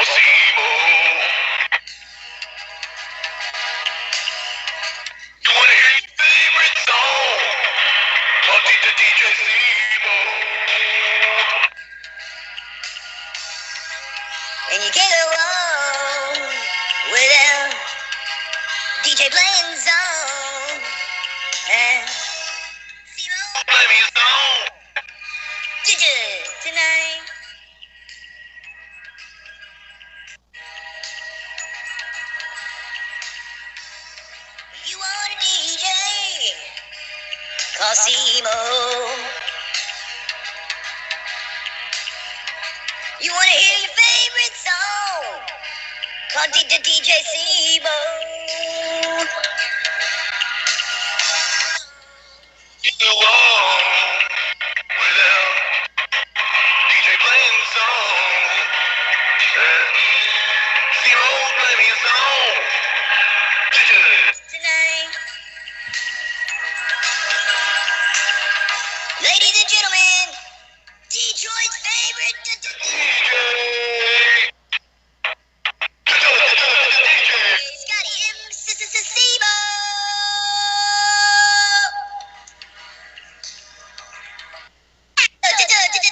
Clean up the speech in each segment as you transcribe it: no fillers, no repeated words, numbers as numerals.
Cosimo. You wanna hear your favorite song? Talk to DJ Cimo. And you can't go wrong without DJ playing song. And Cimo, Play me a song. DJ tonight. You want a DJ? Cosimo. You wanna hear your favorite song? Call DJ Cimo. You go on without DJ playing song. Cimo, play me a song. Tonight. Ladies and gentlemen, Detroit's favorite Scotty M. Cimo.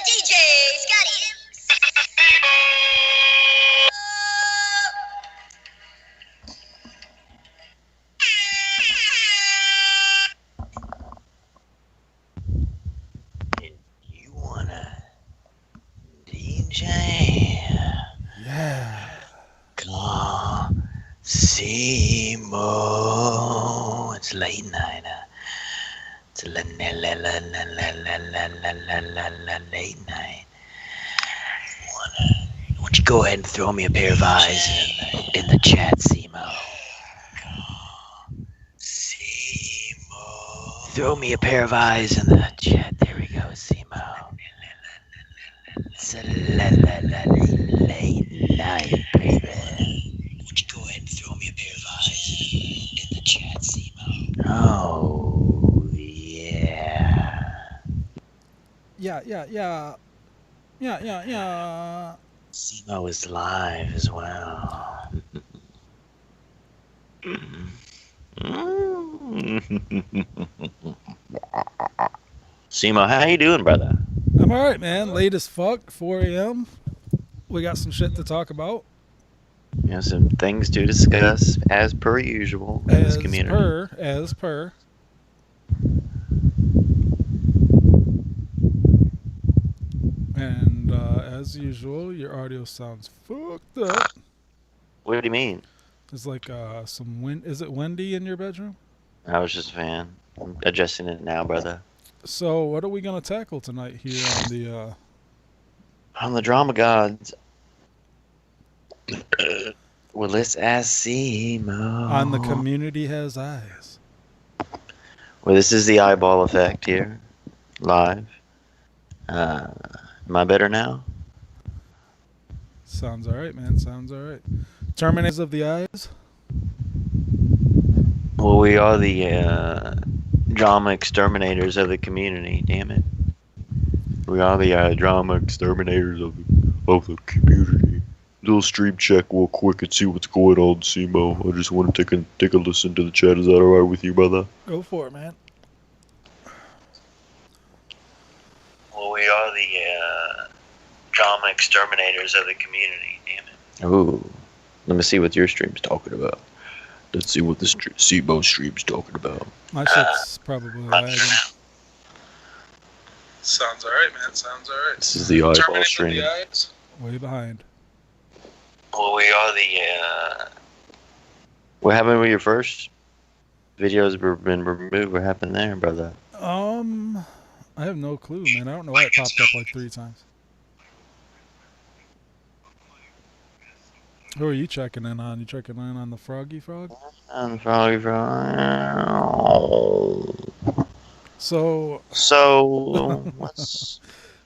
DJ Scotty M. You wanna DJ? Yeah. Cosimo. It's late night. It's late night. Why don't you go ahead and throw me a pair of eyes in the chat, Cimo? Cimo. Throw me a pair of eyes in the chat. There we go, Cimo. It's a late night, baby. Would you go ahead and throw me a pair of eyes in the chat, Cimo? Oh, yeah. Yeah. Cimo is live as well. Cimo, how you doing, brother? I'm alright, man. Late as fuck, 4 a.m. We got some shit to talk about. Yeah, some things to discuss as per usual in this community. As per. And as usual, your audio sounds fucked up. What do you mean? There's like some wind. Is it windy in your bedroom? I was just a fan. I'm adjusting it now, brother. So what are we gonna tackle tonight here On the Drama Gods. Well, let's ask Cimo. on the Community Has Eyes? Well, this is the eyeball effect here, live. Am I better now? Sounds alright, man. Sounds alright. Terminators of the Eyes. Well, we are the drama exterminators of the community. Damn it! We are the drama exterminators of the community. Little stream check real quick and see what's going on, Cimo. I just want to take a listen to the chat. Is that alright with you, brother? Go for it, man. Well, we are the drama exterminators of the community. Damn it! Ooh, let me see what your stream's talking about. Let's see what the Cimo stream's talking about. My shit's probably lagging. Sounds alright, man. Sounds alright. This is the eyeball Terminator stream. the eyes. Way behind. Well, we are the. What happened with your first videos? Been removed. What happened there, brother? I have no clue, man. I don't know why it popped up like 3 times. Who are you checking in on? You checking in on the Froggy Frog? I'm probably wrong. So What's?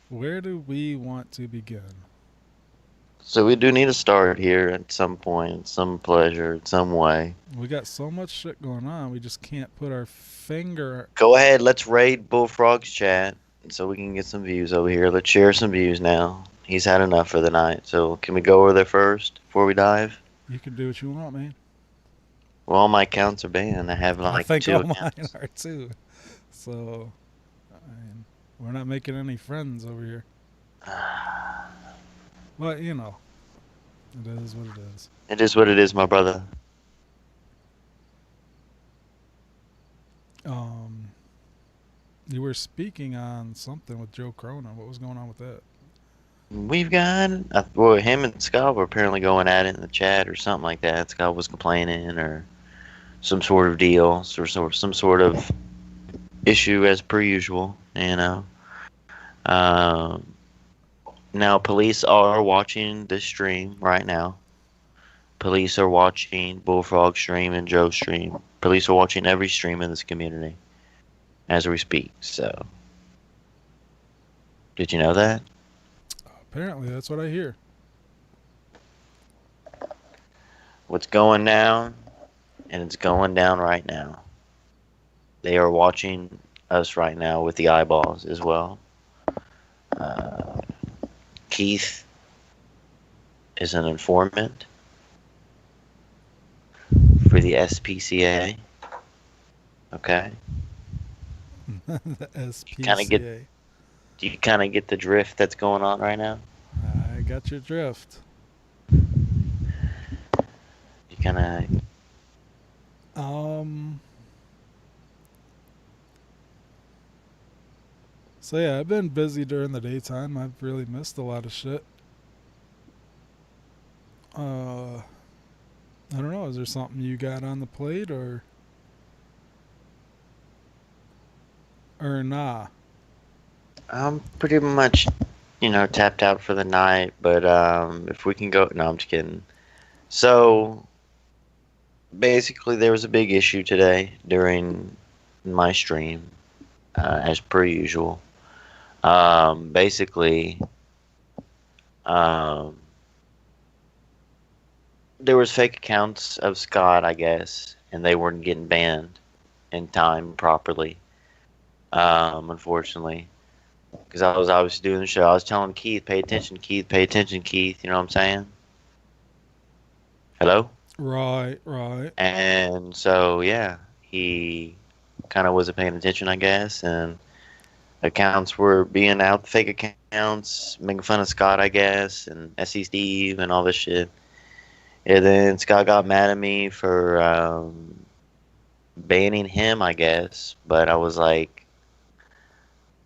where do we want to begin? So we do need to start here at some point, some pleasure, some way. We got so much shit going on, we just can't put our finger. Go ahead, let's raid Bullfrog's chat so we can get some views over here. Let's share some views now. He's had enough for the night. So can we go over there first before we dive? You can do what you want, man. Well, all my accounts are banned. I have I like think 2 all mine accounts. are too. So, I mean, we're not making any friends over here. But, you know, it is what it is. It is what it is, my brother. You were speaking on something with Joe Corona. What was going on with that? We've got well, him and Scott were apparently going at it in the chat or something like that. Scott was complaining or some sort of deal, or some sort of issue as per usual. Now police are watching this stream right now. Police are watching Bullfrog stream and Joe stream. Police are watching every stream in this community as we speak. So, did you know that? Apparently, that's what I hear. What's going down, and it's going down right now. They are watching us right now with the eyeballs as well. Keith is an informant for the SPCA. Okay. The SPCA. Do you kind of get the drift that's going on right now? I got your drift. You kind of. So yeah, I've been busy during the daytime. I've really missed a lot of shit. I don't know. Is there something you got on the plate or nah? I'm pretty much, tapped out for the night. But if we can go, no, I'm just kidding. So basically, there was a big issue today during my stream, as per usual. Basically, there was fake accounts of Scott, I guess, and they weren't getting banned in time properly. Unfortunately, because I was obviously doing the show. I was telling Keith, pay attention, Keith, pay attention, Keith. You know what I'm saying? Hello? Right. And so, yeah, he kind of wasn't paying attention, I guess, and accounts were being out, fake accounts, making fun of Scott, I guess, and SC Steve and all this shit. And then Scott got mad at me for banning him, I guess, but I was like,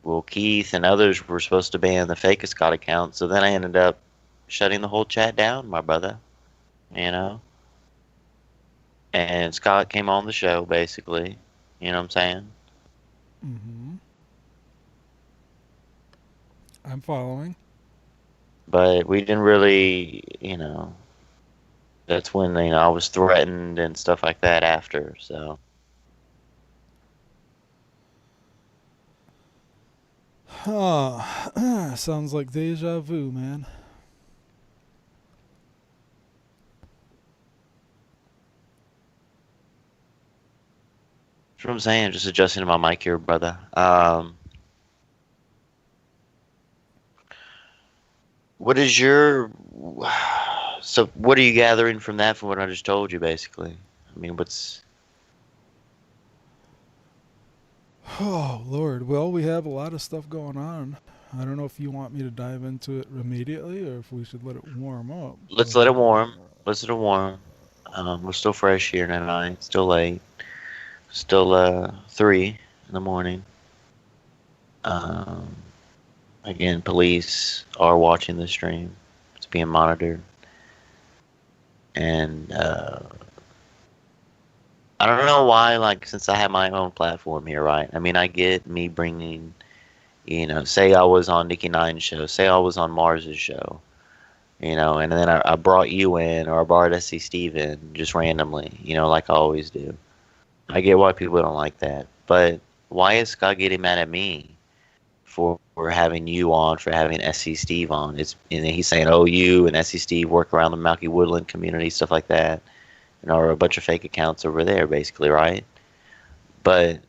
well, Keith and others were supposed to ban the fake Scott account, so then I ended up shutting the whole chat down, my brother, And Scott came on the show, basically, you know what I'm saying? Mm-hmm. I'm following. But we didn't really, that's when, I was threatened and stuff like that after, so. Sounds like deja vu, man. That's what I'm saying, just adjusting to my mic here, brother. What are you gathering from that, from what I just told you, basically? I mean, what's... Oh, Lord. Well, we have a lot of stuff going on. I don't know if you want me to dive into it immediately or if we should let it warm up. Let's let it warm. We're still fresh here tonight. Still late. Still 3 in the morning. Again, police are watching the stream. It's being monitored. And I don't know why, since I have my own platform here, right? I mean, I get me bringing, say I was on Nikki Nine's show, say I was on Mars's show, and then I brought you in, or I brought SC Steve in, just randomly, like I always do. I get why people don't like that. But why is Scott getting mad at me for having you on, for having SC Steve on? And he's saying, oh, you and SC Steve work around the Milky Woodland community, stuff like that. Or a bunch of fake accounts over there, basically, right? But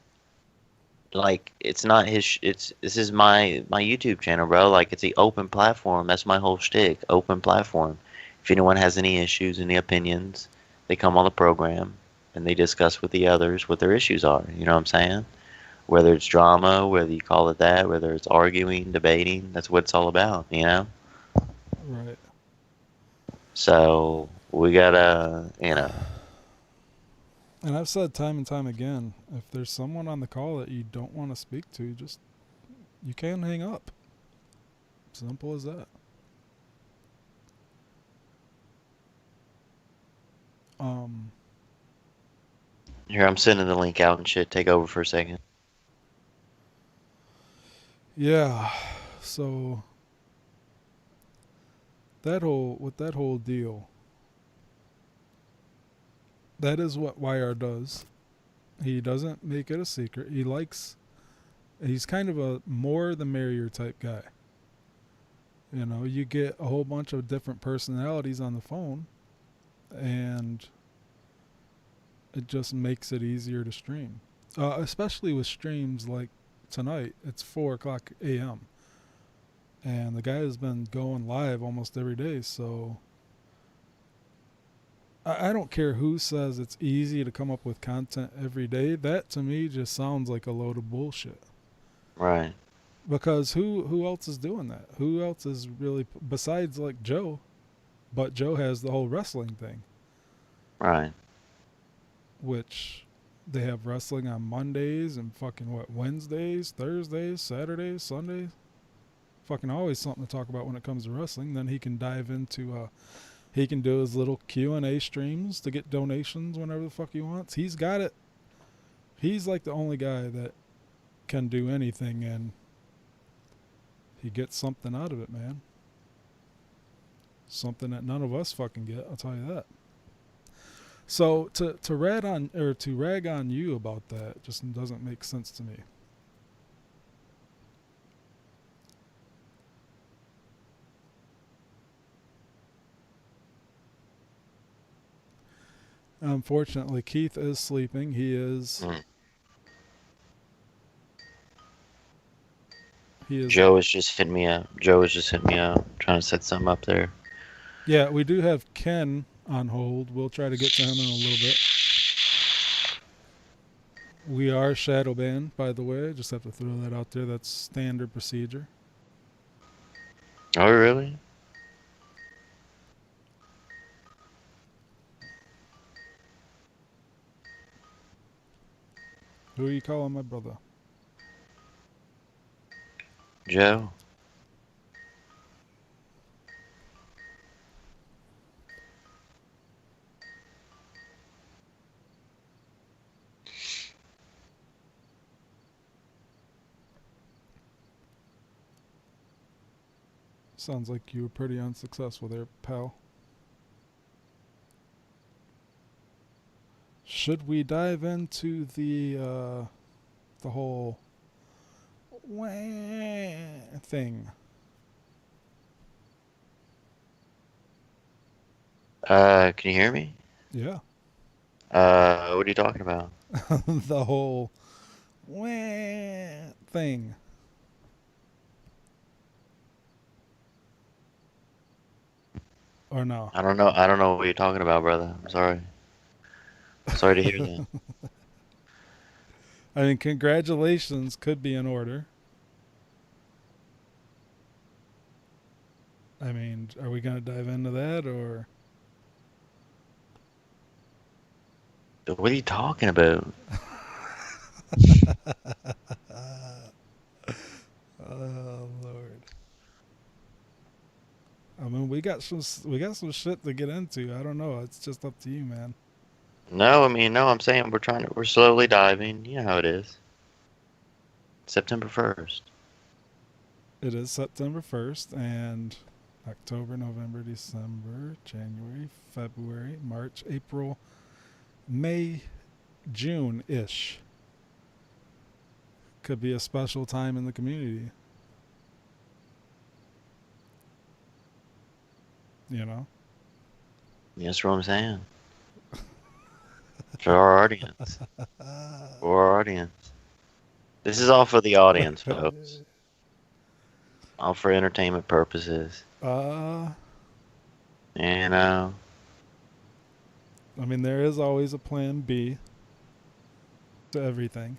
like it's not his. It's this is my YouTube channel, bro. Like it's the open platform. That's my whole shtick. Open platform. If anyone has any issues, any opinions, they come on the program and they discuss with the others what their issues are. You know what I'm saying? Whether it's drama, whether you call it that, whether it's arguing, debating, that's what it's all about. You know. Right. So we gotta, you know. And I've said time and time again, if there's someone on the call that you don't want to speak to, just you can hang up. Simple as that. Here, I'm sending the link out and shit. Take over for a second. Yeah. So that whole deal, that is what YR does. He doesn't make it a secret. He's kind of a more the merrier type guy. You know, you get a whole bunch of different personalities on the phone, and it just makes it easier to stream. Especially with streams like tonight. It's 4 o'clock a.m. And the guy has been going live almost every day, so I don't care who says it's easy to come up with content every day. That to me just sounds like a load of bullshit. Right. Because who else is doing that? Who else is really, besides like Joe? But Joe has the whole wrestling thing, Right. which they have wrestling on Mondays and fucking Wednesdays, Thursdays, Saturdays, Sundays. Fucking always something to talk about when it comes to wrestling. Then he can dive into he can do his little Q&A streams to get donations whenever the fuck he wants. He's got it. He's like the only guy that can do anything, and he gets something out of it, man. Something that none of us fucking get, I'll tell you that. So to rag on you about that just doesn't make sense to me. Unfortunately, Keith is sleeping. He is. Joe was just hitting me up. Trying to set something up there. Yeah, we do have Ken on hold. We'll try to get to him in a little bit. We are shadow banned, by the way. Just have to throw that out there. That's standard procedure. Oh, really? Who are you calling my brother? Joe. Sounds like you were pretty unsuccessful there, pal. Should we dive into the whole thing? Can you hear me? Yeah. What are you talking about? The whole thing. Or no? I don't know what you're talking about, brother. I'm sorry. Sorry to hear that. I mean, congratulations could be in order. I mean, are we going to dive into that, or? What are you talking about? Oh Lord. I mean, we got some shit to get into. I don't know. It's just up to you, man. No, I'm saying we're slowly diving. You know how it is. September 1st. It is September 1st, and October, November, December, January, February, March, April, May, June-ish. Could be a special time in the community. You know? That's what I'm saying. For our audience. For our audience. This is all for the audience, folks. All for entertainment purposes. I You know, mean, there is always a plan B to everything.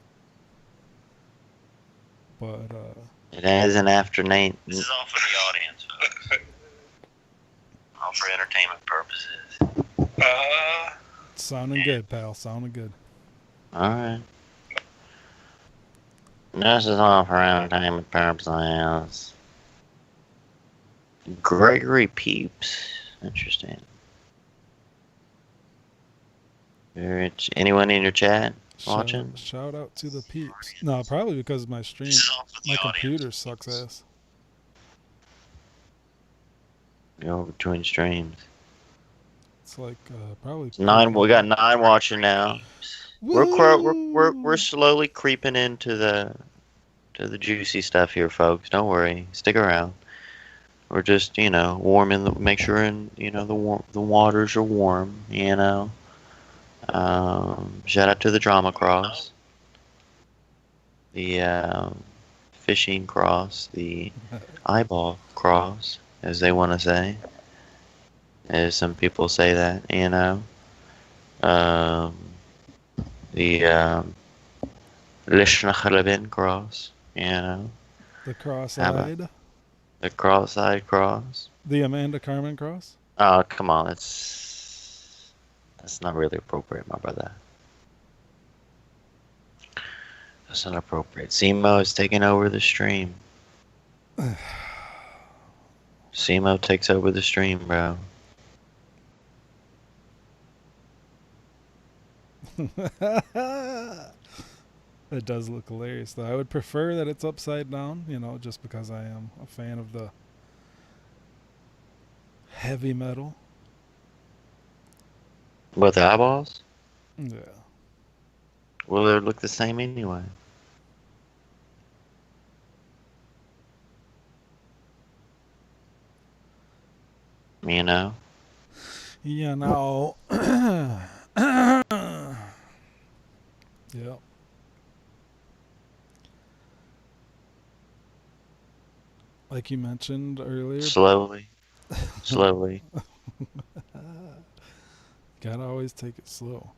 But it has an afternoon. This is all for the audience, folks. All for entertainment purposes. sounding good, pal. Sounding good. Alright. This is all for entertainment purposes. Gregory Peeps. Interesting. Anyone in your chat watching? Shout out to the peeps. No, probably because my computer sucks ass. Go between streams. It's like probably We got 9 watching now. We're slowly creeping into the juicy stuff here, folks. Don't worry. Stick around. We're just, warming make sure the waters are warm, Shout out to the drama cross. The fishing cross, the eyeball cross, as they want to say. As some people say that, the Lishnachalabin cross, The cross-eyed. The cross-eyed cross. The Amanda Carmen cross. Oh, come on, that's not really appropriate, my brother. That's not appropriate. Simo is taking over the stream. Simo takes over the stream, bro. It does look hilarious, though. I would prefer that it's upside down, just because I am a fan of the heavy metal. What, the eyeballs? Yeah. Well, they look the same anyway. Yeah, Yep. Like you mentioned earlier. Slowly. Gotta always take it slow.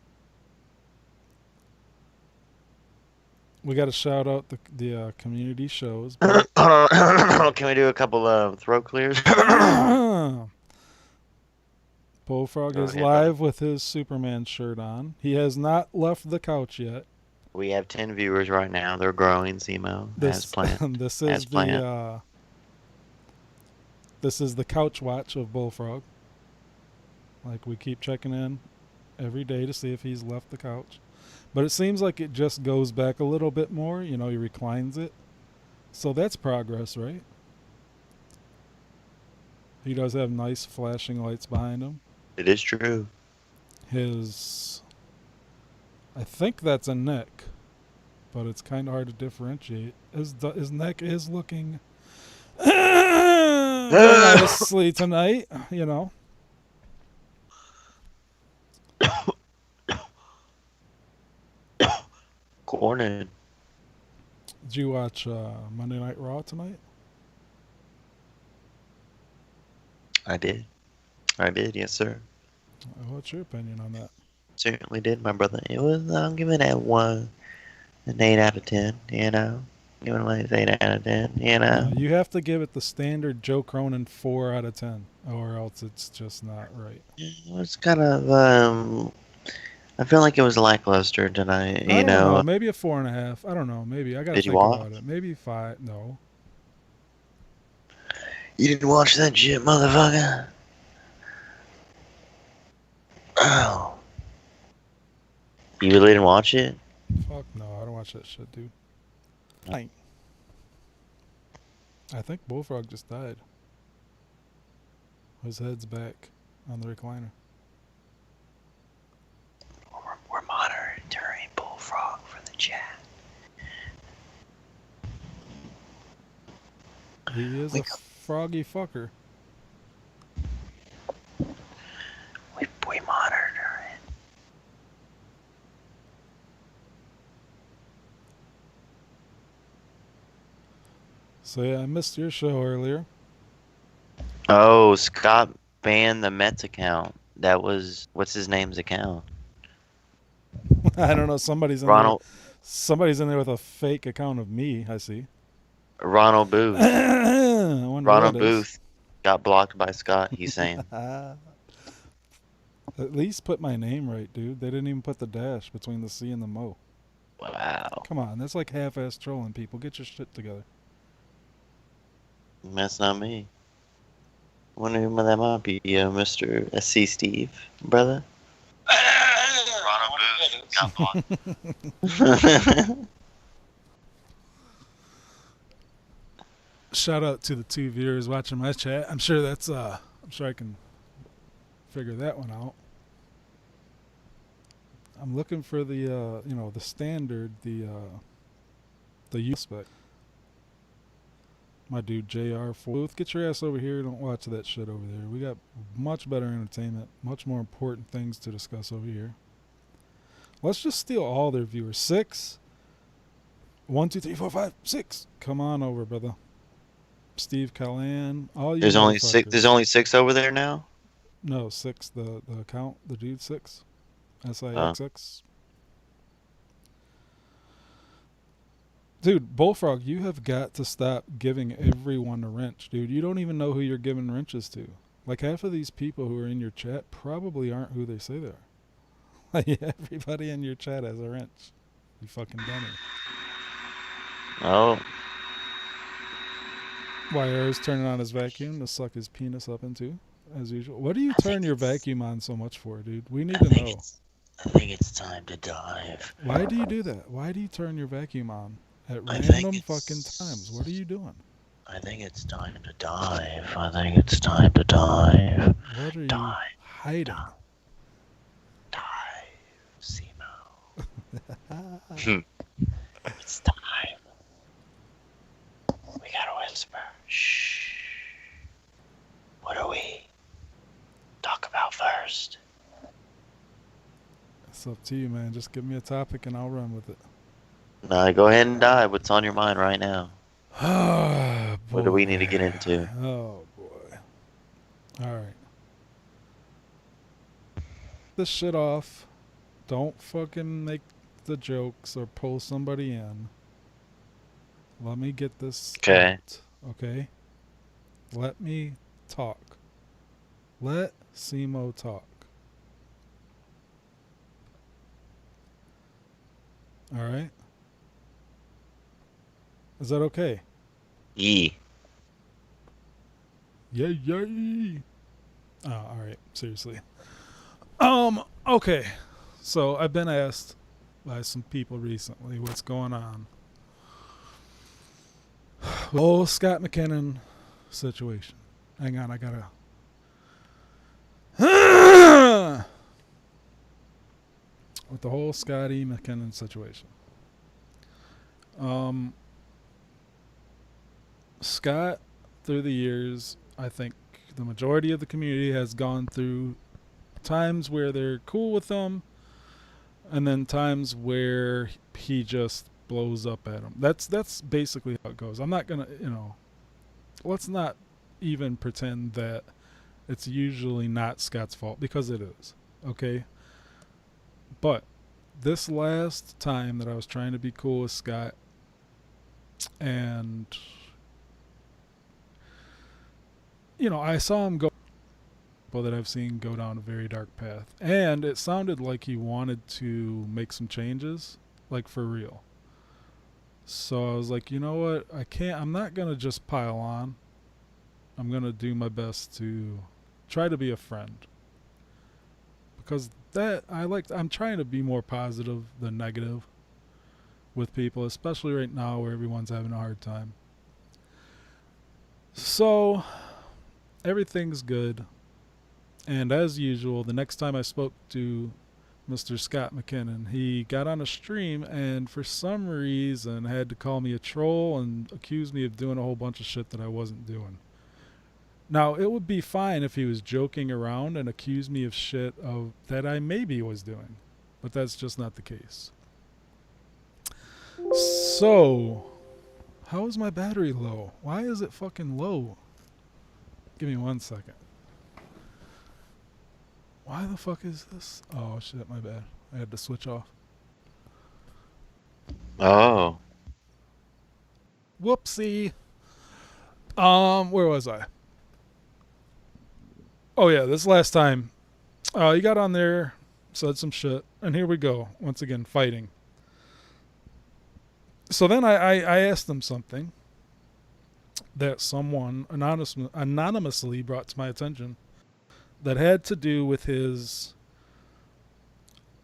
We gotta shout out the community shows. Can we do a couple of throat clears? Bullfrog is live with his Superman shirt on. He has not left the couch yet. We have 10 viewers right now. They're growing, Simo, as planned. This is the couch watch of Bullfrog. Like, we keep checking in every day to see if he's left the couch. But it seems like it just goes back a little bit more. He reclines it. So that's progress, right? He does have nice flashing lights behind him. It is true. I think that's a neck, but it's kind of hard to differentiate. His neck is looking nicely tonight, Cornered. Did you watch Monday Night Raw tonight? I did, yes, sir. What's your opinion on that? Certainly did, my brother. It was, I'm giving that an 8 out of 10, Giving it an 8 out of 10, You have to give it the standard Joe Cronin 4 out of 10, or else it's just not right. It was kind of, I feel like it was lackluster tonight, I don't know, maybe a 4.5. I don't know, maybe. I gotta think about it. Maybe 5. No. You didn't watch that shit, motherfucker? Oh. You really didn't watch it? Fuck no, I don't watch that shit, dude. I think Bullfrog just died. His head's back on the recliner. We're monitoring Bullfrog for the chat. He is a froggy fucker. We monitor it. So yeah, I missed your show earlier. Oh, Scott banned the Mets account. That was what's his name's account? I don't know. Ronald Somebody's in there with a fake account of me. I see. Ronald Booth. I wonder Ronald who that is. Booth got blocked by Scott. He's saying. At least put my name right, dude. They didn't even put the dash between the C and the Mo. Wow, Come on, that's like half-ass trolling people. Get your shit together. that's not me. Wonder who that might be, Mr. SC Steve, brother. Ronald Booth got blocked. Shout out to the 2 viewers watching my chat. I'm sure that's I'm sure I can figure that one out. I'm looking for the the standard, the use spec. My dude JR Booth, get your ass over here. Don't watch that shit over there. We got much better entertainment, much more important things to discuss over here. Let's just steal all their viewers. 6. 1, 2, 3, 4, 5, 6. Come on over, brother. Steve Callan. All you. There's only motherfuckers. 6. There's only 6 over there now. No, 6. The account. The dude 6. SIXX. Dude, Bullfrog, you have got to stop giving everyone a wrench, dude. You don't even know who you're giving wrenches to. Like, half of these people who are in your chat probably aren't who they say they are. Like, everybody in your chat has a wrench. You fucking dummy. Oh, YR is turning on his vacuum to suck his penis up into, as usual. What do you turn your vacuum on so much for, dude? We need to know. I think it's time to dive. Why do you do that? Why do you turn your vacuum on at I think random it's- fucking times? What are you doing? I think it's time to dive. I think it's time to dive. What are you Dive. hiding? Dive, Simo. It's time. We gotta whisper. Shh. What do we talk about first? It's up to you, man. Just give me a topic and I'll run with it. Nah, go ahead and dive. What's on your mind right now? Oh, What do we boy. need to get into? Oh, boy. All right. This shit off. Don't fucking make the jokes or pull somebody in. Let me get this Okay. out, okay? Let me talk. Let Simo talk. All right? Is that okay? Yee. Yay, yay. Oh, all right. Seriously. Okay. So I've been asked by some people recently what's going on. The whole Scott McKinnon situation. Hang on, I gotta. With the whole Scotty McKinnon situation. Scott, through the years, I think the majority of the community has gone through times where they're cool with him, and then times where he just blows up at them. That's basically how it goes. I'm not gonna, let's not even pretend that it's usually not Scott's fault, because it is. Okay? But this last time that I was trying to be cool with Scott, and I saw him go, people that I've seen go down a very dark path, and it sounded like he wanted to make some changes, like for real. So I was like, you know what, I'm not gonna just pile on. I'm gonna do my best to try to be a friend, because I'm trying to be more positive than negative with people, especially right now where everyone's having a hard time. So everything's good, and as usual, the next time I spoke to Mr. Scott McKinnon, he got on a stream and for some reason had to call me a troll and accuse me of doing a whole bunch of shit that I wasn't doing. Now, it would be fine if he was joking around and accused me of shit that I maybe was doing, but that's just not the case. So, How is my battery low? Why is it fucking low? Give me 1 second. Why the fuck is this? Oh shit, my bad. I had to switch off. Oh. Whoopsie. Where was I? Oh yeah, this last time. You got on there, said some shit, and here we go. Once again, fighting. So then I asked him something that someone anonymously brought to my attention that had to do with his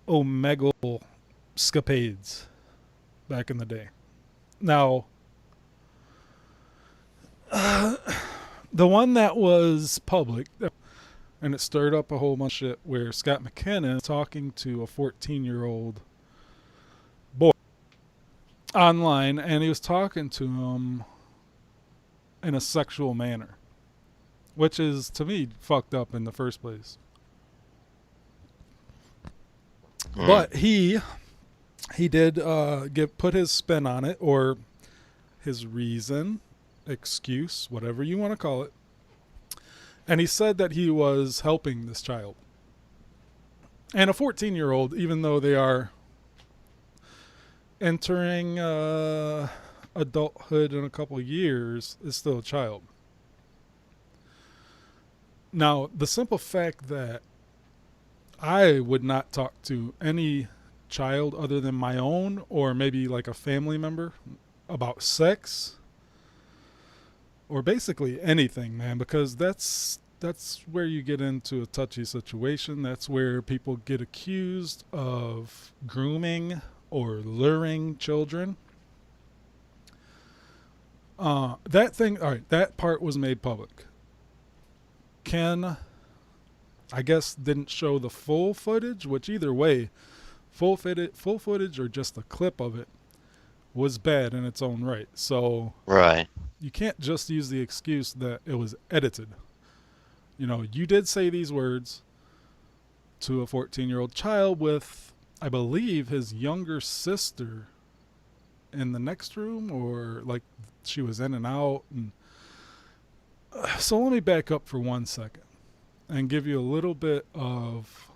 Omegle scapades back in the day. Now, the one that was public, and it stirred up a whole bunch of shit, where Scott McKinnon was talking to a 14-year-old boy online, and he was talking to him in a sexual manner, which is, to me, fucked up in the first place. But he did put his spin on it, or his reason, excuse, whatever you want to call it. And he said that he was helping this child. And a 14-year-old, even though they are entering adulthood in a couple of years, is still a child. Now, the simple fact that I would not talk to any child other than my own, or maybe like a family member, about sex, or basically anything, man, because that's where you get into a touchy situation. That's where people get accused of grooming or luring children. That part was made public. Ken, I guess, didn't show the full footage, which either way, full footage or just a clip of it, was bad in its own right. So Right. you can't just use the excuse that it was edited. You know, you did say these words to a 14-year-old child with, I believe, his younger sister in the next room, or like she was in and out. And so let me back up for 1 second and give you a little bit of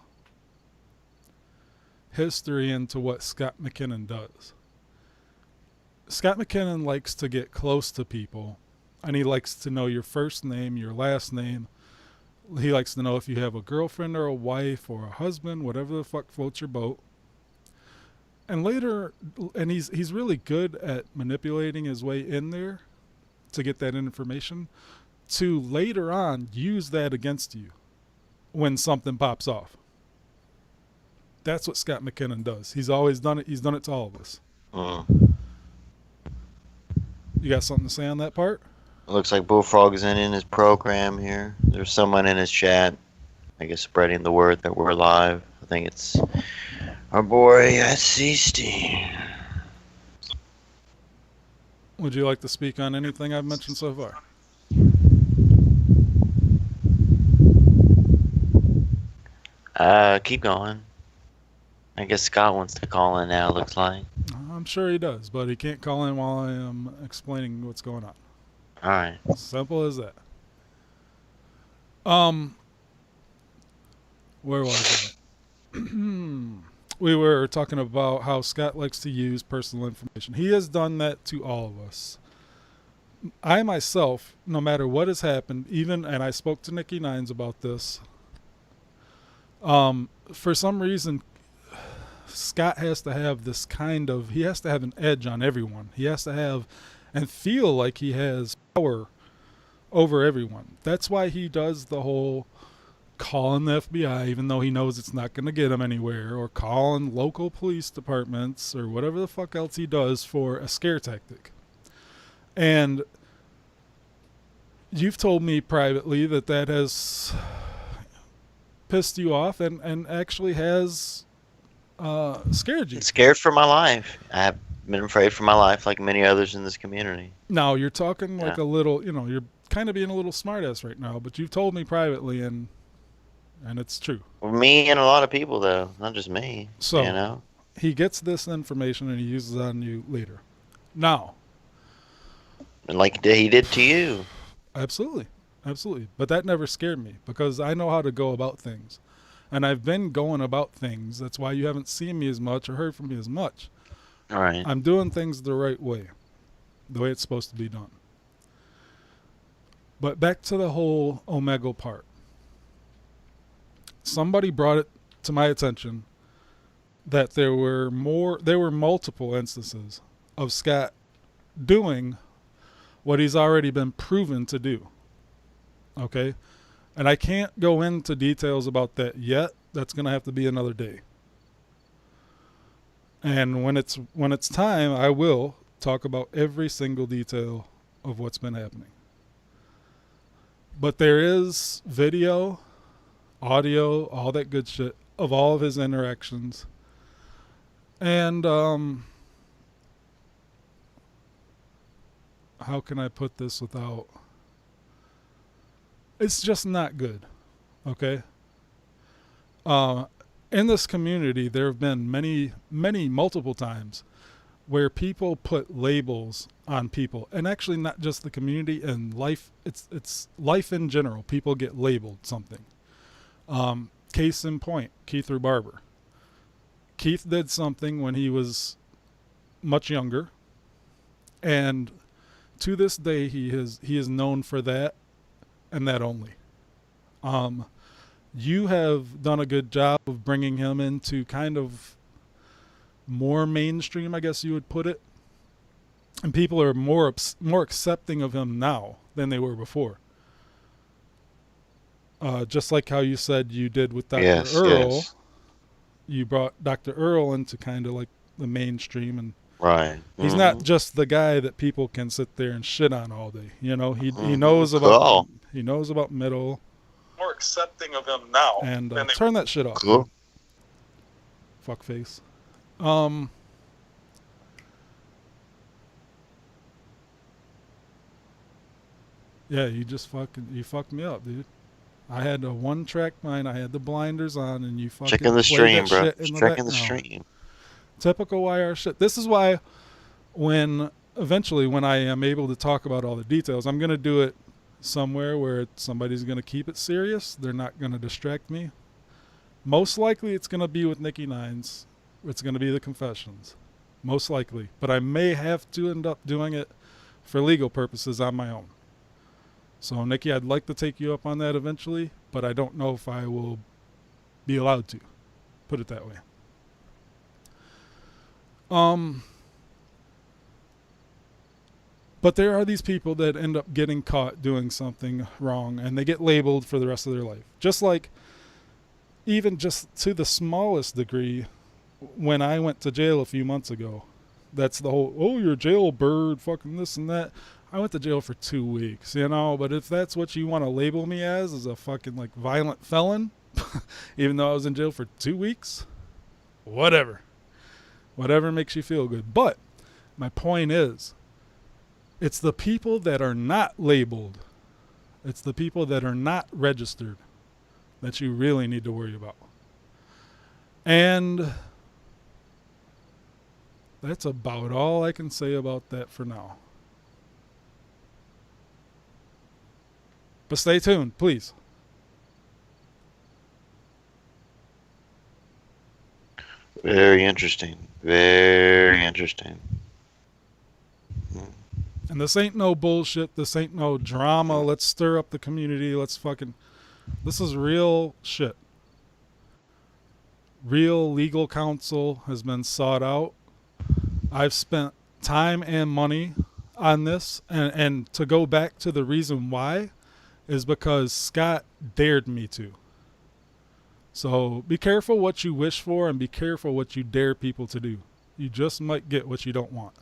history into what Scott McKinnon does. Scott McKinnon likes to get close to people, and he likes to know your first name, your last name. He likes to know if you have a girlfriend or a wife or a husband, whatever the fuck floats your boat. And later, and he's really good at manipulating his way in there to get that information, to later on use that against you when something pops off. That's what Scott McKinnon does. He's always done it. He's done it to all of us. You got something to say on that part? It looks like Bullfrog's in his program here. There's someone in his chat, I guess, spreading the word that we're live. I think it's our boy Steve. Would you like to speak on anything I've mentioned so far? Keep going. I guess Scott wants to call in now, looks like. I'm sure he does, but he can't call in while I am explaining what's going on. Alright. Simple as that. Where was I? We were talking about how Scott likes to use personal information. He has done that to all of us. I myself, no matter what has happened, and I spoke to Nikki Nines about this, for some reason, Scott has to have he has to have an edge on everyone. He has to have and feel like he has power over everyone. That's why he does the whole calling the FBI, even though he knows it's not going to get him anywhere, or calling local police departments, or whatever the fuck else he does for a scare tactic. And you've told me privately that has pissed you off and actually has scared you. Scared for my life. I have been afraid for my life, like many others in this community. Now, you're talking like a little, you're kind of being a little smartass right now, but you've told me privately, and it's true. Me and a lot of people, though, not just me. So, he gets this information and he uses it on you later. Now, like he did to you. Absolutely. Absolutely. But that never scared me because I know how to go about things. And I've been going about things. That's why you haven't seen me as much or heard from me as much. All right. I'm doing things the right way, the way it's supposed to be done. But back to the whole Omegle part. Somebody brought it to my attention that there were multiple instances of Scott doing what he's already been proven to do. Okay? And I can't go into details about that yet. That's going to have to be another day. And when it's time, I will talk about every single detail of what's been happening. But there is video, audio, all that good shit of all of his interactions. And how can I put this without... It's just not good. Okay? In this community, there have been multiple times where people put labels on people, and actually not just the community and life. It's life in general. People get labeled something. Case in point, Keith Barber. Keith did something when he was much younger, and to this day he is known for that and that only. You have done a good job of bringing him into kind of more mainstream, I guess you would put it. And people are more accepting of him now than they were before. Just like how you said you did with Dr. Earl. Yes. You brought Dr. Earl into kind of like the mainstream, and right. He's not just the guy that people can sit there and shit on all day. You know, he knows about he knows about middle. More accepting of him now. And turn that shit off. Cool. Fuckface. Yeah, you fucked me up, dude. I had a one-track mind. I had the blinders on, and you fucking checking the stream, bro. Checking the stream. Typical YR shit. This is why eventually when I am able to talk about all the details, I'm going to do it somewhere where somebody's going to keep it serious. They're not going to distract me. Most likely it's going to be with Nikki Nines. It's going to be the confessions. Most likely. But I may have to end up doing it for legal purposes on my own. So, Nikki, I'd like to take you up on that eventually, but I don't know if I will be allowed to. Put it that way. But there are these people that end up getting caught doing something wrong, and they get labeled for the rest of their life. Just like, even just to the smallest degree, when I went to jail a few months ago. That's the whole, oh, you're a jailbird, fucking this and that. I went to jail for 2 weeks, you know, but if that's what you want to label me as a fucking, like, violent felon, even though I was in jail for 2 weeks, whatever. Whatever makes you feel good. But my point is, it's the people that are not labeled, it's the people that are not registered that you really need to worry about. And that's about all I can say about that for now. But stay tuned, please. Very interesting. Very interesting. And this ain't no bullshit. This ain't no drama. Let's stir up the community. This is real shit. Real legal counsel has been sought out. I've spent time and money on this. And to go back to the reason why is because Scott dared me to. So be careful what you wish for and be careful what you dare people to do. You just might get what you don't want.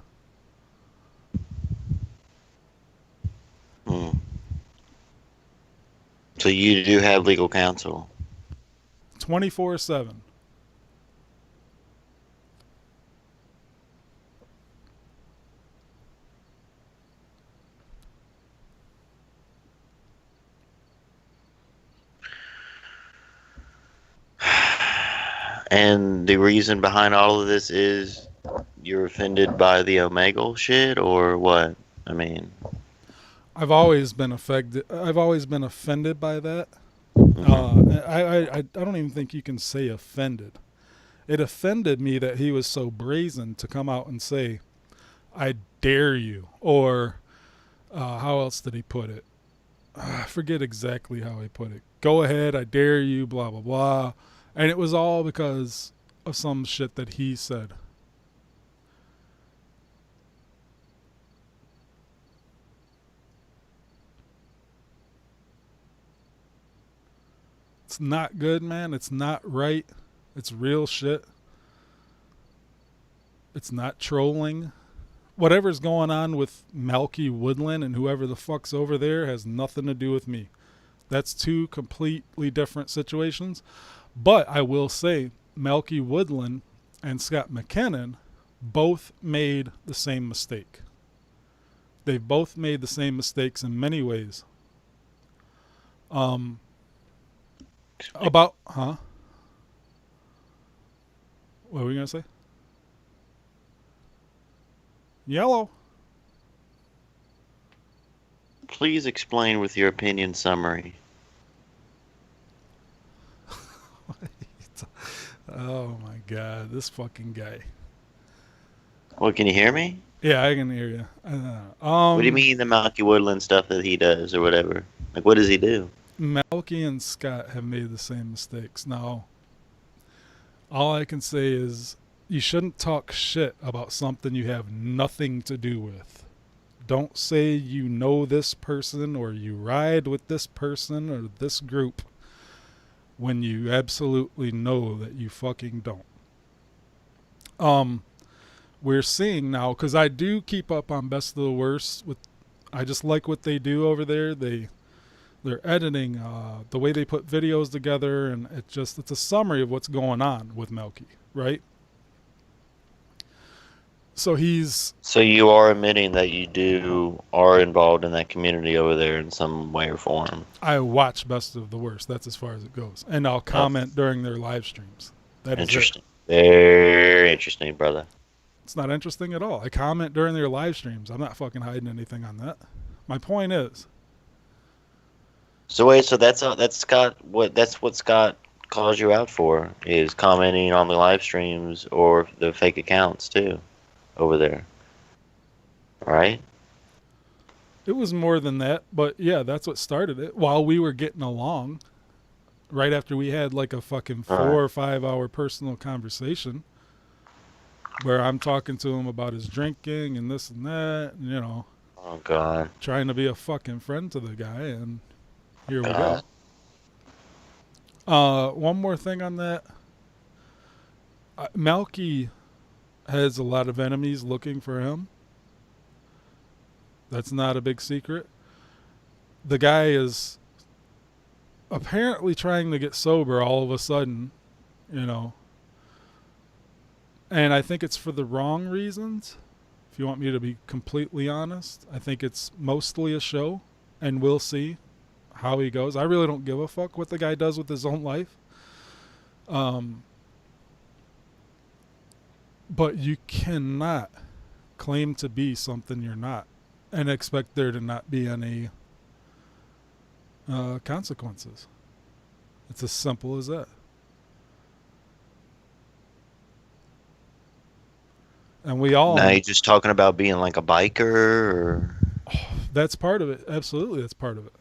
So you do have legal counsel? 24/7. And the reason behind all of this is you're offended by the Omegle shit, or what? I mean, I've always been affected. I've always been offended by that. I don't even think you can say offended. It offended me that he was so brazen to come out and say, "I dare you," or how else did he put it? I forget exactly how he put it. Go ahead, I dare you, blah blah blah, and it was all because of some shit that he said. It's not good, man. It's not right. It's real shit. It's not trolling. Whatever's going on with Malky Woodland and whoever the fuck's over there has nothing to do with me. That's two completely different situations. But I will say, Malky Woodland and Scott McKinnon both made the same mistake. They've both made the same mistakes in many ways. About, huh? What were we going to say? Yellow. Please explain with your opinion summary. Oh my god, this fucking guy. What, can you hear me? Yeah, I can hear you. What do you mean the Malky Woodland stuff that he does or whatever? Like, what does he do? Malky and Scott have made the same mistakes. Now, all I can say is you shouldn't talk shit about something you have nothing to do with. Don't say you know this person or you ride with this person or this group when you absolutely know that you fucking don't. We're seeing now, because I do keep up on Best of the Worst. I just like what they do over there. They're editing, the way they put videos together, and it's a summary of what's going on with Melky, right? So you are admitting that you are involved in that community over there in some way or form. I watch Best of the Worst. That's as far as it goes, and I'll comment during their live streams. That is interesting. Very interesting, brother. It's not interesting at all. I comment during their live streams. I'm not fucking hiding anything on that. My point is. So wait, so that's Scott. That's what Scott calls you out for, is commenting on the live streams or the fake accounts too, over there. All right. It was more than that, but yeah, that's what started it. While we were getting along, right after we had like a fucking 4 or 5 hour personal conversation, where I'm talking to him about his drinking and this and that, and, you know. Oh God. Trying to be a fucking friend to the guy, and here we go. One more thing on that. Malky has a lot of enemies looking for him. That's not a big secret. The guy is apparently trying to get sober all of a sudden, you know. And I think it's for the wrong reasons. If you want me to be completely honest, I think it's mostly a show, and we'll see how he goes. I really don't give a fuck what the guy does with his own life. But you cannot claim to be something you're not and expect there to not be any consequences. It's as simple as that. And we all... Now you're just talking about being like a biker, or... That's part of it. Absolutely, that's part of it.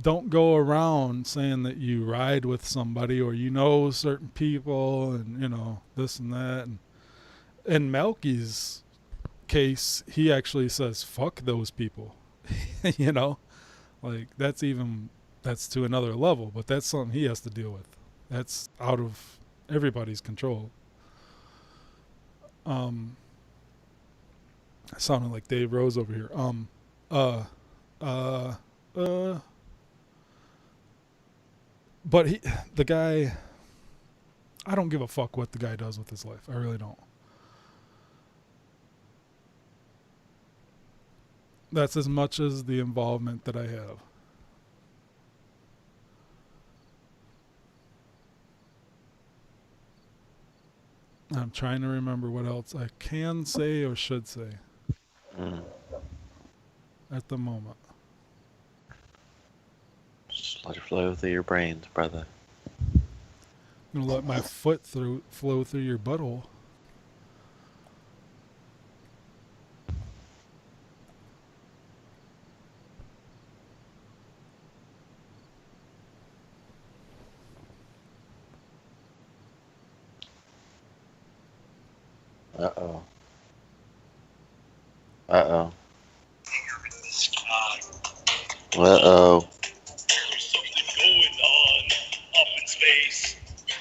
Don't go around saying that you ride with somebody or you know certain people and, you know, this and that. And in Melky's case, he actually says, fuck those people. You know? Like, that's to another level, but that's something he has to deal with. That's out of everybody's control. I sounded like Dave Rose over here. But the guy, I don't give a fuck what the guy does with his life. I really don't. That's as much as the involvement that I have. I'm trying to remember what else I can say or should say. at the moment. Just let it flow through your brains, brother. I'm gonna let my foot flow through your butthole. Uh-oh. Uh-oh. Uh-oh. There's something going on up in space.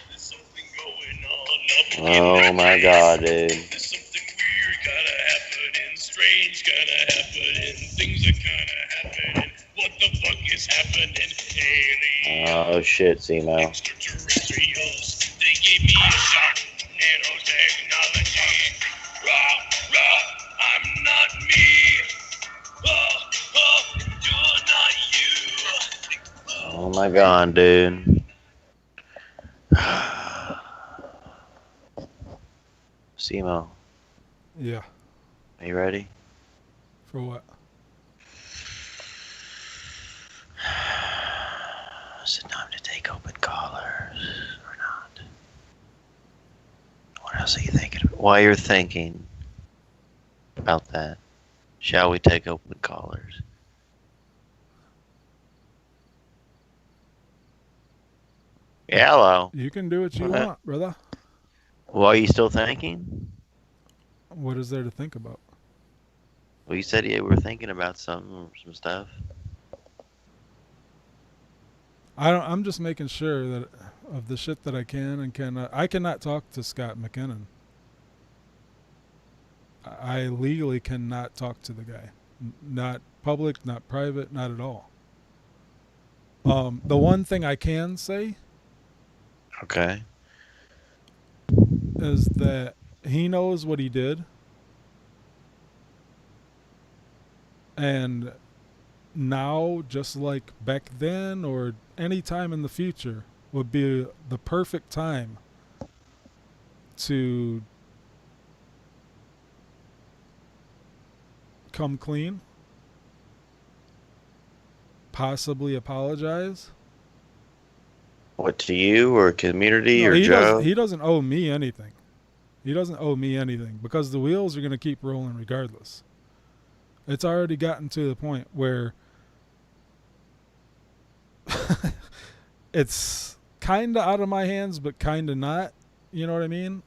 There's something going on up in Oh that my place. god, dude. There's something weird kinda happening, strange kinda happening, things are kinda happening. What the fuck is happening? Aliens, Oh shit, Simo. extraterrestrials, they gave me a shot. Nanotechnology. Rah, rah, I'm not me. You're not you. Oh my god, dude. Simo, Yeah. are you ready? For what? Is it time to take open callers or not? What else are you thinking about? While you're thinking about that, shall we take open callers? Yeah, hello. You can do what you What? want, brother. Well, are you still thinking? What is there to think about? Well, you said you were thinking about some stuff. I'm just making sure that of the shit that I can and cannot. I cannot talk to Scott McKinnon. I legally cannot talk to the guy. Not public, not private, not at all. The one thing I can say Okay. is that he knows what he did. And now, just like back then or any time in the future, would be the perfect time to come clean, possibly apologize. What, to you or community No, or Joe? he doesn't owe me anything. He doesn't owe me anything because the wheels are going to keep rolling regardless. It's already gotten to the point where it's kind of out of my hands, but kind of not. You know what I mean?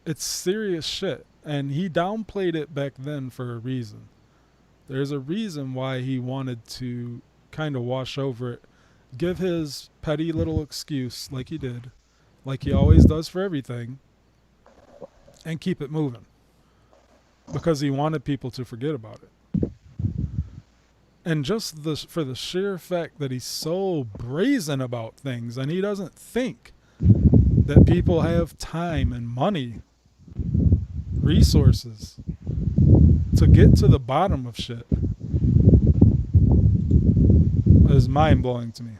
It's serious shit. And he downplayed it back then for a reason. There's a reason why he wanted to kind of wash over it, give his petty little excuse like he did, like he always does for everything, and keep it moving. Because he wanted people to forget about it. And just for the sheer fact that he's so brazen about things and he doesn't think that people have time and money, resources to get to the bottom of shit is mind-blowing to me.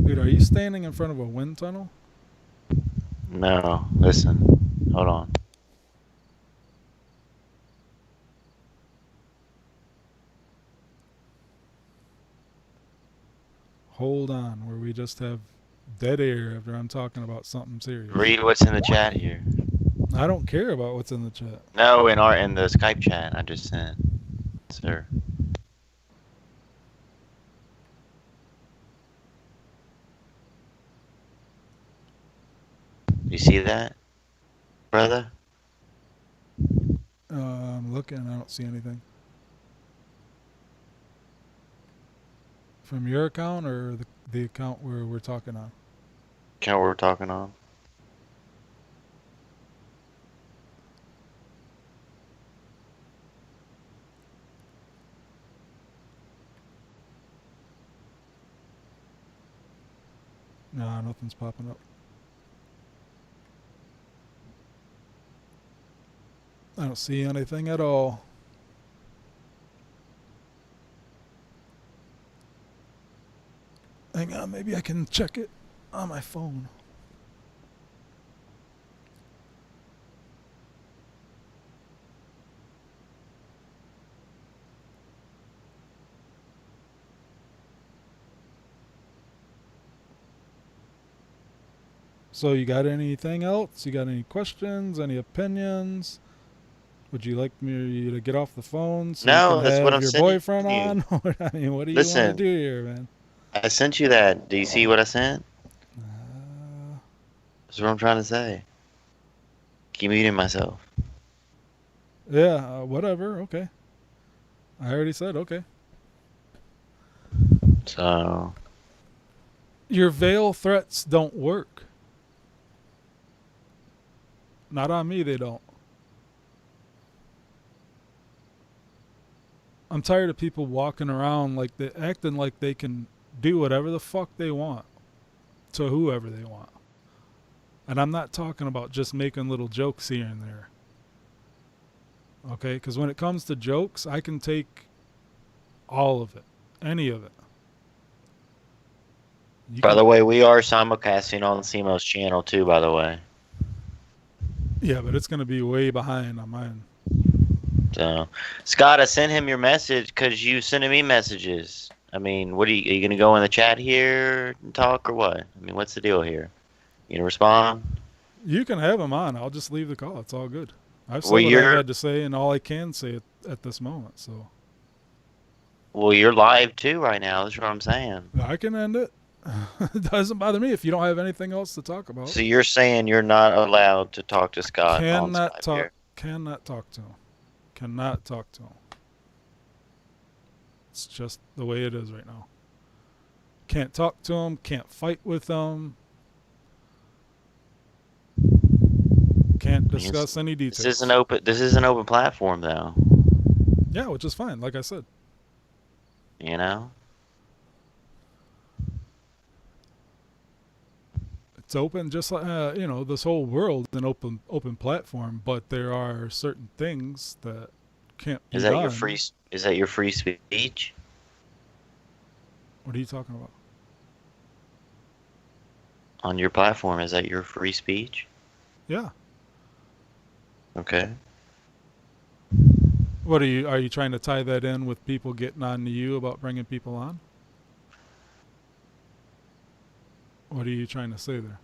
Dude, are you standing in front of a wind tunnel? No, listen. Hold on. Hold on, where we just have dead air after I'm talking about something serious. Read what's in the chat here. I don't care about what's in the chat. No, in the Skype chat I just sent, sir. You see that, brother? I'm looking, I don't see anything. From your account or the account where we're talking on? Account we're talking on. No, nothing's popping up. I don't see anything at all. Hang on, maybe I can check it on my phone. So you got anything else? You got any questions? Any opinions? Would you like me to get off the phone so No, you can that's what have I'm your sending boyfriend you. on? I mean, what do you want to Listen. do here, man? I sent you that. Do you see what I sent? Uh, That's what I'm trying to say. Keep muting myself. yeah, whatever. Okay. I already said okay. So, Your veil threats don't work. Not on me, they don't. I'm tired of people walking around like they acting like they can do whatever the fuck they want to whoever they want. And I'm not talking about just making little jokes here and there. Okay? Because when it comes to jokes, I can take all of it, any of it. by the way, we are simulcasting on CMO's channel too, by the way. Yeah, but it's going to be way behind on mine. So, Scott, I sent him your message because you sending me messages. I mean, what are you going to go in the chat here and talk or what? I mean, what's the deal here? You going to respond? You can have him on. I'll just leave the call. It's all good. I've said Well, what I've you're had to say and all I can say at this moment. So well, you're live too right now. That's what I'm saying. I can end it. It doesn't bother me if you don't have anything else to talk about. So you're saying you're not allowed to talk to Scott on Cannot Skype talk. here? Cannot talk to him. Cannot talk to him. It's just the way it is right now. Can't talk to him. Can't fight with him. Can't discuss any details. This is an open platform, though. Yeah, which is fine. Like I said. You know. It's open, just like this whole world is an open platform. But there are certain things that can't be Is that done. your free? Is that your free speech? What are you talking about? On your platform, is that your free speech? Yeah. Okay. What are you trying to tie that in with people getting on to you about bringing people on? What are you trying to say there?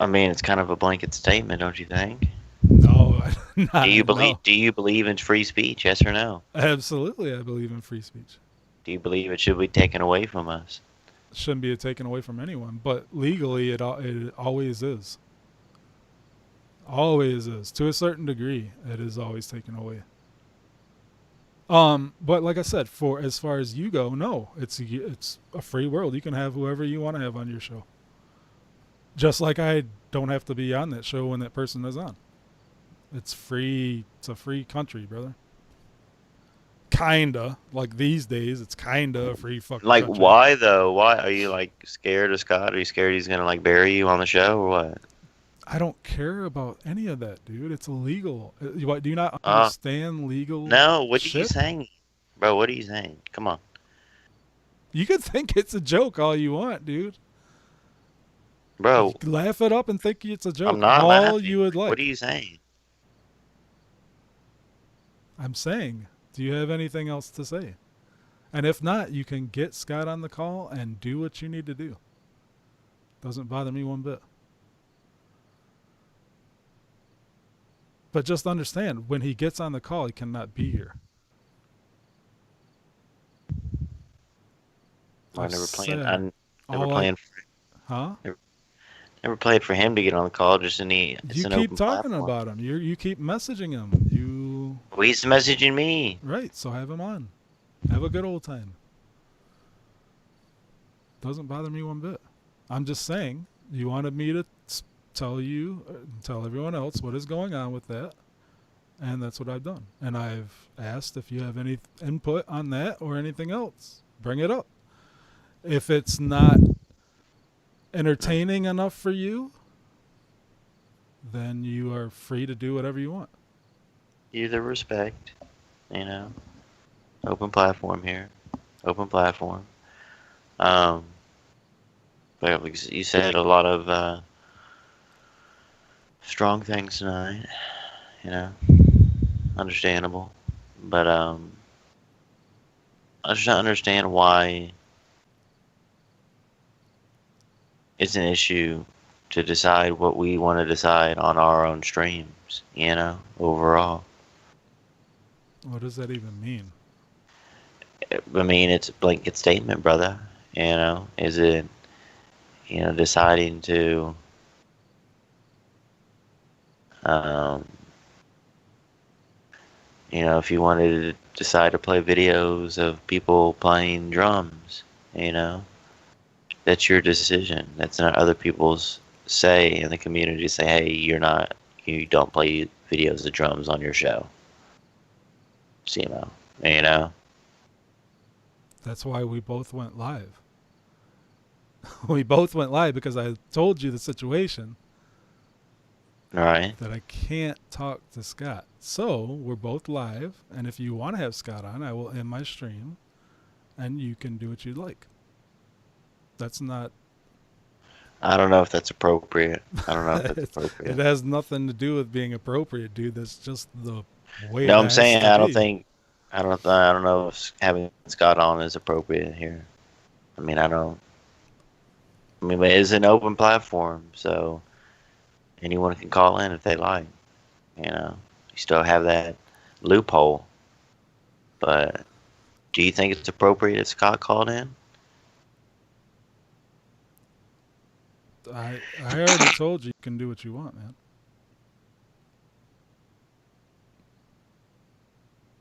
I mean, it's kind of a blanket statement, don't you think? No, Do you believe? No. Do you believe in free speech? Yes or no? Absolutely, I believe in free speech. Do you believe it should be taken away from us? It shouldn't be taken away from anyone, but legally, it always is. Always is, to a certain degree. It is always taken away. But like I said, for as far as you go, no, it's a free world. You can have whoever you want to have on your show. Just like I don't have to be on that show when that person is on. It's free. It's a free country, brother. Kinda. Like these days, it's kinda a free fucking Like, country. why though? Why are you like scared of Scott? Are you scared he's gonna like bury you on the show or what? I don't care about any of that, dude. It's illegal. What, do you not understand legal? No. What are you shit? saying, bro? What are you saying? Come on. You could think it's a joke all you want, dude. Bro, Laugh it up and think it's a joke. I'm not all laughing. you would like. What are you saying? I'm saying, do you have anything else to say? And if not, you can get Scott on the call and do what you need to do. Doesn't bother me one bit. But just understand, when he gets on the call, he cannot be here. I never played. said I never all played. Huh? Never played for him to get on the call. Just it's You an keep open talking platform. about him. You keep messaging him. Well, he's messaging me. Right, so have him on. Have a good old time. Doesn't bother me one bit. I'm just saying, you wanted me to tell everyone else what is going on with that, and that's what I've done. And I've asked if you have any input on that or anything else. Bring it up. If it's not entertaining enough for you, then you are free to do whatever you want. Either respect, Open platform here. Open platform. Well, because you said a lot of strong things tonight. You know, understandable. But I just don't understand why it's an issue to decide what we want to decide on our own streams. You know, overall. What does that even mean? I mean, it's a blanket statement, brother. You know, is it, deciding to, if you wanted to decide to play videos of people playing drums, that's your decision. That's not other people's say in the community. Say, hey, you don't play videos of drums on your show. CMO. That's why we both went live. We both went live because I told you the situation. Right. That I can't talk to Scott. So we're both live, and if you want to have Scott on, I will end my stream, and you can do what you like. That's not... I don't know if that's appropriate. I don't know if that's appropriate. It has nothing to do with being appropriate, dude. That's just the way. No, I'm saying I don't know if having Scott on is appropriate here. But it's an open platform, so anyone can call in if they like. You still have that loophole. But do you think it's appropriate if Scott called in? I already told you can do what you want, man.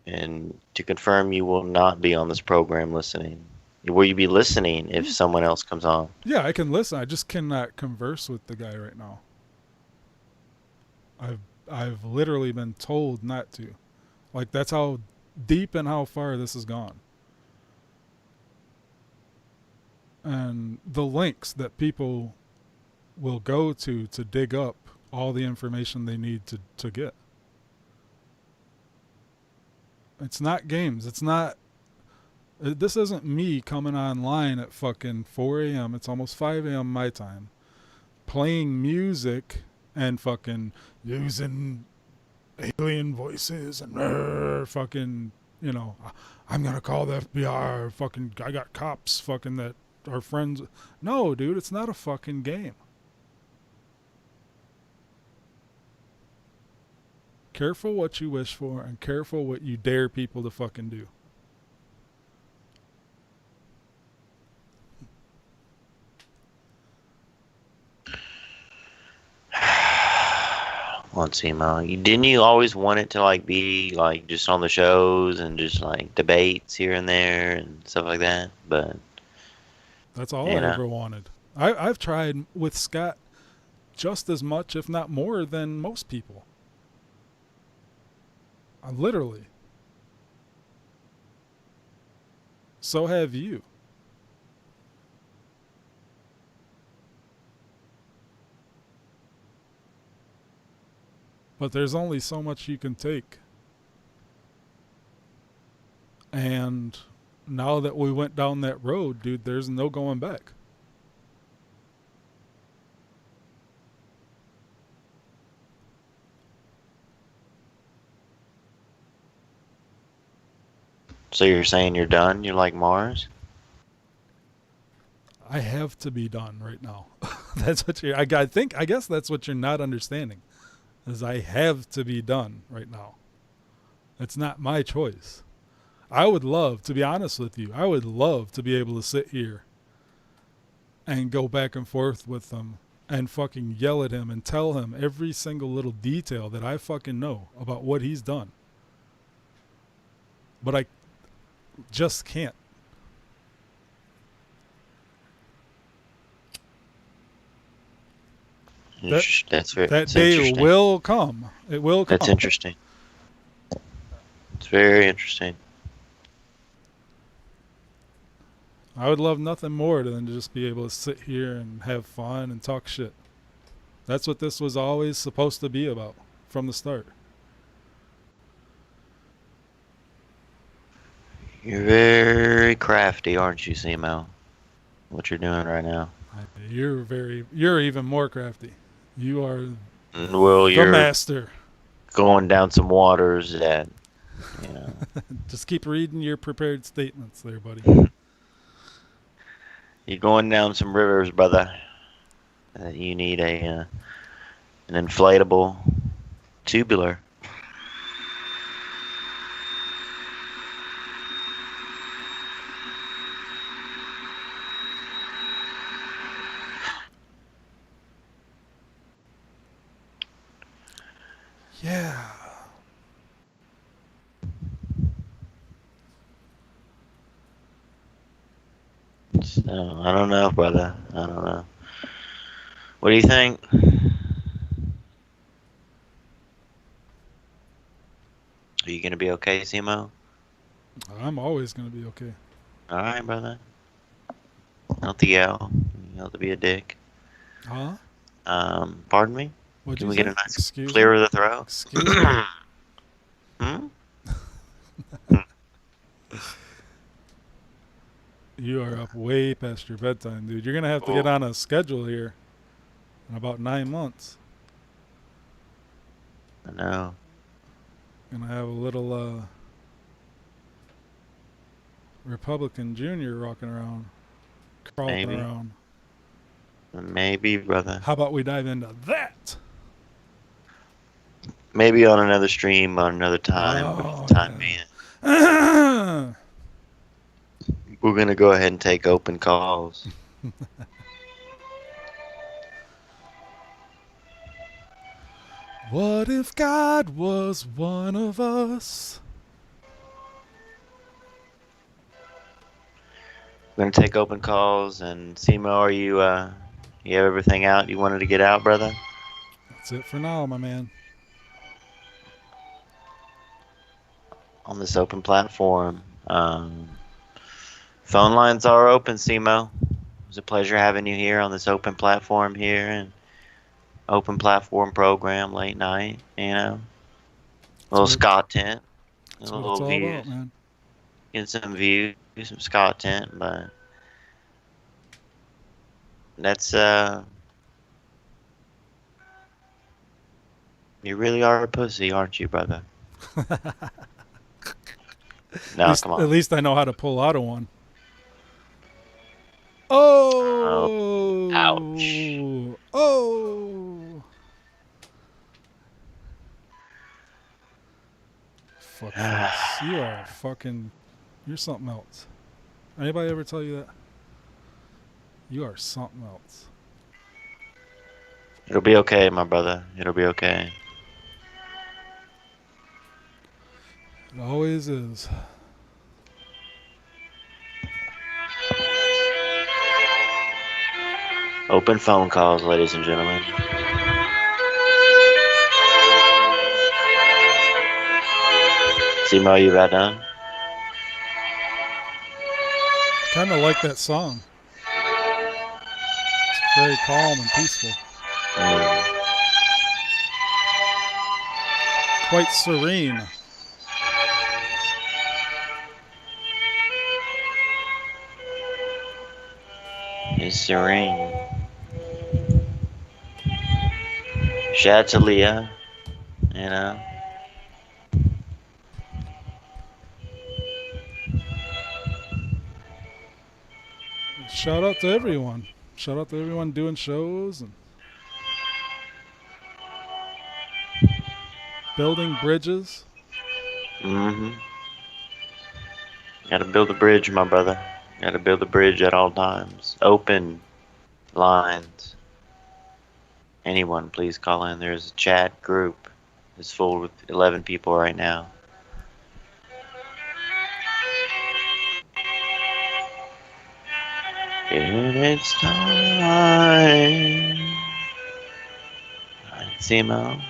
And to confirm, you will not be on this program listening. Will you be listening if someone else comes on? Yeah, I can listen. I just cannot converse with the guy right now. I've literally been told not to. Like, that's how deep and how far this has gone. And the links that people will go to dig up all the information they need to get. It's not games. It's not... This isn't me coming online at fucking 4 a.m. It's almost 5 a.m. my time. Playing music and fucking using alien voices and fucking, I'm gonna call the FBI, fucking, I got cops fucking that are friends. No, dude, it's not a fucking game. Careful what you wish for and careful what you dare people to fucking do. Let's see, Mo. Didn't you always want it to be just on the shows and just debates here and there and stuff like that? But that's all I ever wanted. I've tried with Scott just as much, if not more, than most people. Literally. So have you. But there's only so much you can take. And now that we went down that road, dude, there's no going back. So you're saying you're done? You're like Mars? I have to be done right now. That's what I guess that's what you're not understanding. Is I have to be done right now. It's not my choice. I would love, to be honest with you, I would love to be able to sit here and go back and forth with him and fucking yell at him and tell him every single little detail that I fucking know about what he's done. But I just can't. That day will come. It will come. That's interesting. It's very interesting. I would love nothing more than to just be able to sit here and have fun and talk shit. That's what this was always supposed to be about from the start. You're very crafty, aren't you, CMO? What you're doing right now. You're even more crafty. You are Well, the you're master. going down some waters that, you know. Just keep reading your prepared statements there, buddy. You're going down some rivers, brother. You need an inflatable tubular. Yeah. So, I don't know, brother. I don't know. What do you think? Are you gonna be okay, Simo? I'm always gonna be okay. All right, brother. Not to yell. You don't have to be a dick. Huh? Pardon me? What'd Can you we say? get a nice Excuse clear me? of the throat? Excuse me? Hmm? You are up way past your bedtime, dude. You're gonna have to get on a schedule here in about 9 months. I know. Gonna have a little Republican Junior rocking around, crawling Maybe. around. Maybe, brother. How about we dive into that? Maybe on another stream, on another time. But for the time being, we're gonna go ahead and take open calls. What if God was one of us? We're gonna take open calls. And Simo, are you you have everything out you wanted to get out, brother? That's it for now, my man. On this open platform. Phone lines are open, Simo. It was a pleasure having you here on this open platform here and open platform program late night, you know. A little what- Scott tent. A That's what little it's all views. about, man. Get some views, some Scott tent, but that's you really are a pussy, aren't you, brother? No, come At on. least I know how to pull out of one. Oh! Ouch. Oh! Fuck face. You are fucking... You're something else. Anybody ever tell you that? You are something else. It'll be okay, my brother. It'll be okay. It always is. Open phone calls, ladies and gentlemen. Simo, you about done? Kind of like that song. It's very calm and peaceful. Quite serene. It's serene. Shout out to Leah, you know. Shout out to everyone. Shout out to everyone doing shows and building bridges. Mm-hmm. Gotta build a bridge, my brother. Gotta build a bridge at all times. Open lines. Anyone, please call in. There's a chat group. It's full with 11 people right now. It's time. Simo.